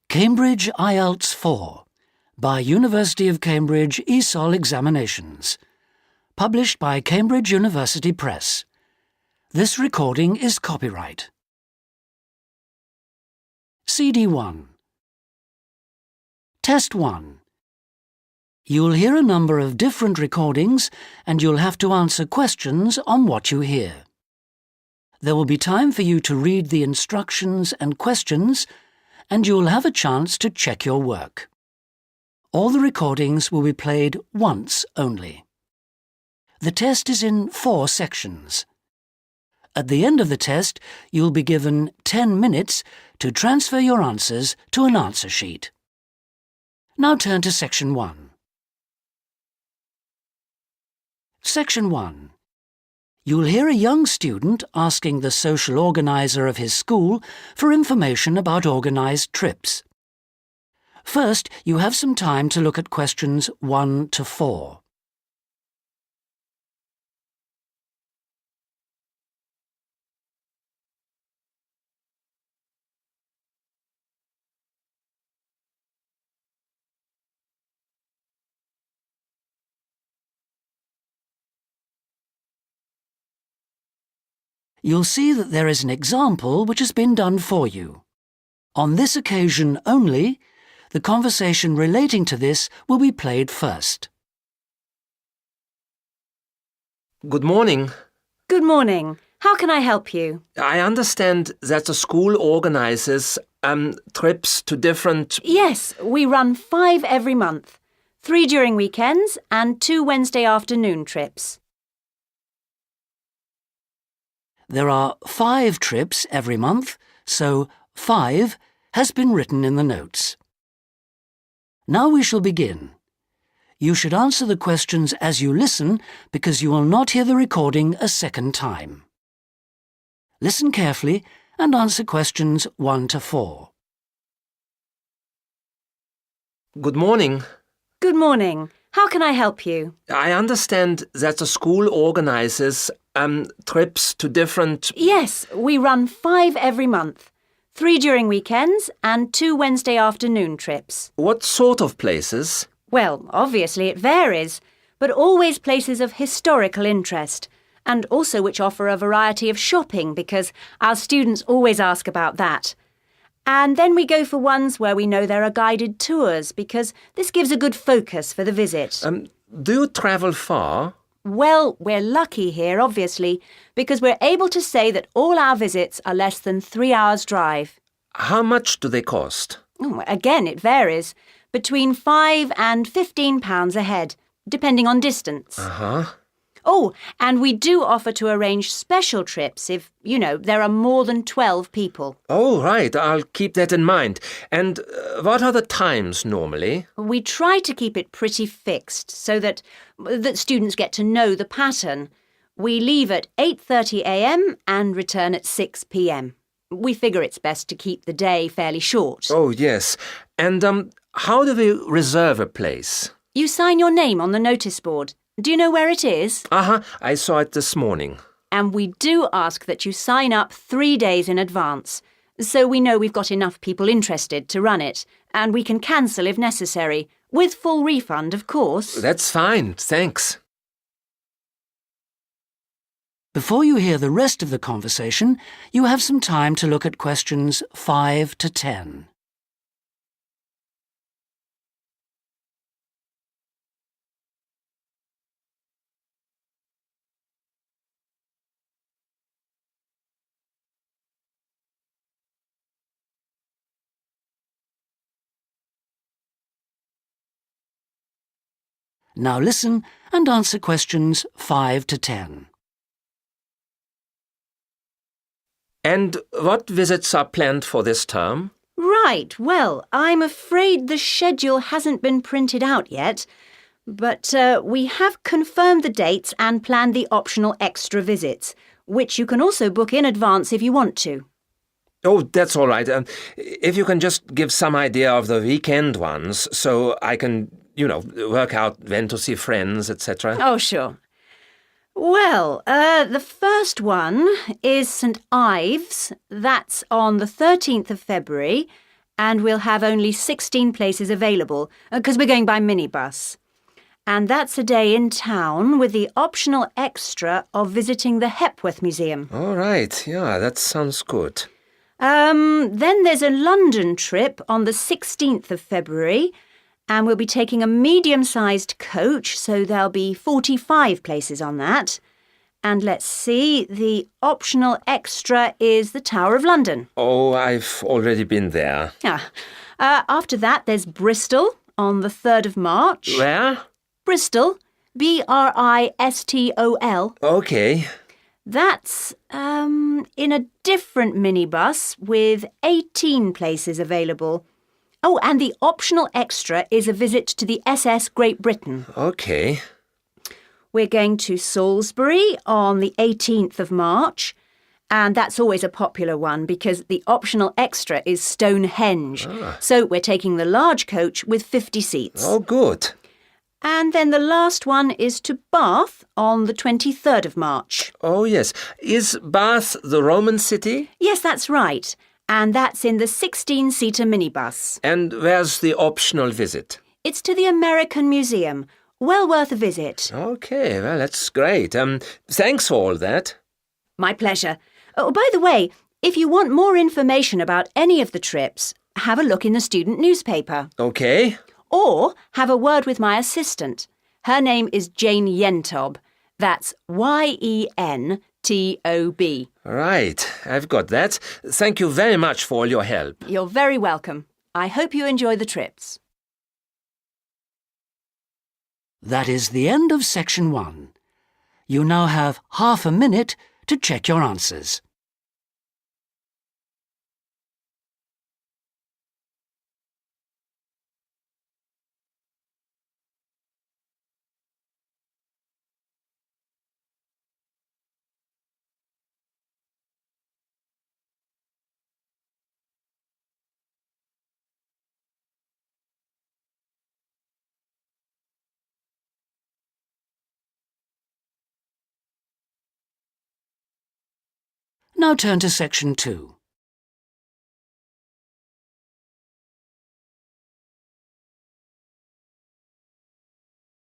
Cambridge IELTS 4 by University of Cambridge ESOL Examinations. Published by Cambridge University Press. This recording is copyright. CD 1. Test 1. You'll hear a number of different recordings and you'll have to answer questions on what you hear. There will be time for you to read the instructions and questions, and you'll have a chance to check your work. All the recordings will be played once only. The test is in 4 sections. At the end of the test, you'll be given 10 minutes to transfer your answers to an answer sheet. Now turn to Section 1. Section 1. You'll hear a young student asking the social organizer of his school for information about organised trips. First, you have some time to look at questions 1 to 4. You'll see that there is an example which has been done for you. On this occasion only, the conversation relating to this will be played first. Good morning. Good morning. How can I help you? I understand that the school organizes trips to different... Yes, we run 5 every month. 3 during weekends and 2 Wednesday afternoon trips. There are 5 trips every month, so 5 has been written in the notes. Now we shall begin. You should answer the questions as you listen because you will not hear the recording a second time. Listen carefully and answer questions 1 to 4. Good morning. Good morning. How can I help you? I understand that the school organizes trips to different... Yes, we run 5 every month. 3 during weekends and 2 Wednesday afternoon trips. What sort of places? Well, obviously it varies, but always places of historical interest, and also which offer a variety of shopping because our students always ask about that. And then we go for ones where we know there are guided tours because this gives a good focus for the visit. Do you travel far? Well, we're lucky here, obviously, because we're able to say that all our visits are less than 3 hours' drive. How much do they cost? Again, it varies. Between £5 and £15 a head, depending on distance. Uh-huh. Oh, and we do offer to arrange special trips if, there are more than 12 people. Oh, right. I'll keep that in mind. And what are the times normally? We try to keep it pretty fixed so that students get to know the pattern. We leave at 8:30 a.m. and return at 6 p.m. We figure it's best to keep the day fairly short. Oh, yes. And how do we reserve a place? You sign your name on the notice board. Do you know where it is? Uh-huh. I saw it this morning. And we do ask that you sign up 3 days in advance, so we know we've got enough people interested to run it, and we can cancel if necessary, with full refund, of course. That's fine, thanks. Before you hear the rest of the conversation, you have some time to look at questions 5 to 10. Now listen and answer questions 5 to 10. And what visits are planned for this term? Right, well, I'm afraid the schedule hasn't been printed out yet, but we have confirmed the dates and planned the optional extra visits, which you can also book in advance if you want to. Oh, that's all right. If you can just give some idea of the weekend ones so I can, work out when to see friends, etc. Oh, sure. Well, the first one is St Ives. That's on the 13th of February. and we'll have only 16 places available because we're going by minibus. And that's a day in town with the optional extra of visiting the Hepworth Museum. All right, yeah, that sounds good. Then there's a London trip on the 16th of February, and we'll be taking a medium-sized coach, so there'll be 45 places on that. And let's see, the optional extra is the Tower of London. Oh, I've already been there. After that, there's Bristol on the 3rd of March. Where? Bristol, Bristol. Okay. That's in a different minibus with 18 places available. Oh, and the optional extra is a visit to the SS Great Britain. Okay. We're going to Salisbury on the 18th of March, and that's always a popular one because the optional extra is Stonehenge. So we're taking the large coach with 50 seats. Oh, good. And then the last one is to Bath on the 23rd of March. Oh, yes. Is Bath the Roman city? Yes, that's right. And that's in the 16-seater minibus. And where's the optional visit? It's to the American Museum. Well worth a visit. Okay, well, that's great. Thanks for all that. My pleasure. Oh, by the way, if you want more information about any of the trips, have a look in the student newspaper. Okay. Or have a word with my assistant. Her name is Jane Yentob. That's Yentob. Right, I've got that. Thank you very much for all your help. You're very welcome. I hope you enjoy the trips. That is the end of section 1. You now have half a minute to check your answers. Now turn to section 2.